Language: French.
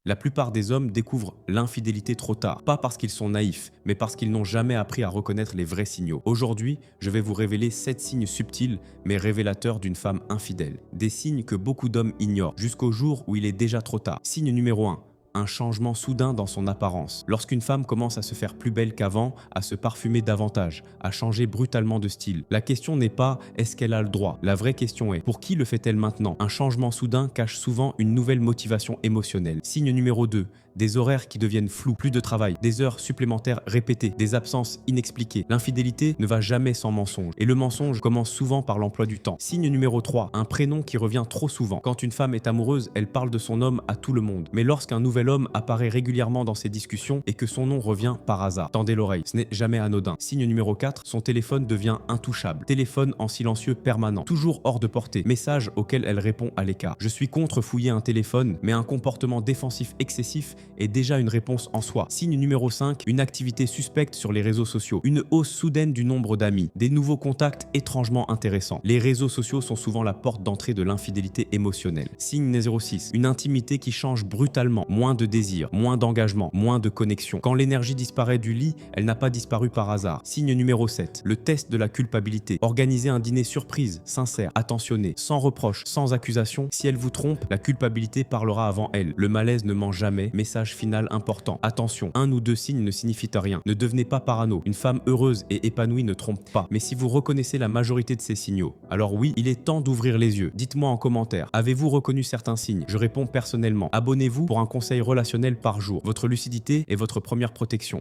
La plupart des hommes découvrent l'infidélité trop tard, pas parce qu'ils sont naïfs, mais parce qu'ils n'ont jamais appris à reconnaître les vrais signaux. Aujourd'hui, je vais vous révéler 7 signes subtils mais révélateurs d'une femme infidèle. Des signes que beaucoup d'hommes ignorent, jusqu'au jour où il est déjà trop tard. Signe numéro 1. Un changement soudain dans son apparence. Lorsqu'une femme commence à se faire plus belle qu'avant, à se parfumer davantage, à changer brutalement de style. La question n'est pas est-ce qu'elle a le droit. La vraie question est pour qui le fait-elle maintenant? Un changement soudain cache souvent une nouvelle motivation émotionnelle. Signe numéro 2. Des horaires qui deviennent flous, plus de travail, des heures supplémentaires répétées, des absences inexpliquées. L'infidélité ne va jamais sans mensonge. Et le mensonge commence souvent par l'emploi du temps. Signe numéro 3. Un prénom qui revient trop souvent. Quand une femme est amoureuse, elle parle de son homme à tout le monde. Mais lorsqu'un nouvel homme apparaît régulièrement dans ses discussions et que son nom revient par hasard, tendez l'oreille, ce n'est jamais anodin. Signe numéro 4. Son téléphone devient intouchable. Téléphone en silencieux permanent, toujours hors de portée. Message auquel elle répond à l'écart. Je suis contre fouiller un téléphone, mais un comportement défensif excessif est déjà une réponse en soi. Signe numéro 5, une activité suspecte sur les réseaux sociaux. Une hausse soudaine du nombre d'amis, des nouveaux contacts étrangement intéressants. Les réseaux sociaux sont souvent la porte d'entrée de l'infidélité émotionnelle. Signe 06, une intimité qui change brutalement, moins de désir, moins d'engagement, moins de connexion. Quand l'énergie disparaît du lit, elle n'a pas disparu par hasard. Signe numéro 7, le test de la culpabilité. Organiser un dîner surprise, sincère, attentionné, sans reproche, sans accusation. Si elle vous trompe, la culpabilité parlera avant elle. Le malaise ne ment jamais. Message final important. Attention, un ou deux signes ne signifient rien. Ne devenez pas parano. Une femme heureuse et épanouie ne trompe pas. Mais si vous reconnaissez la majorité de ces signaux, alors oui, il est temps d'ouvrir les yeux. Dites-moi en commentaire, avez-vous reconnu certains signes? Je réponds personnellement. Abonnez-vous pour un conseil relationnel par jour. Votre lucidité est votre première protection.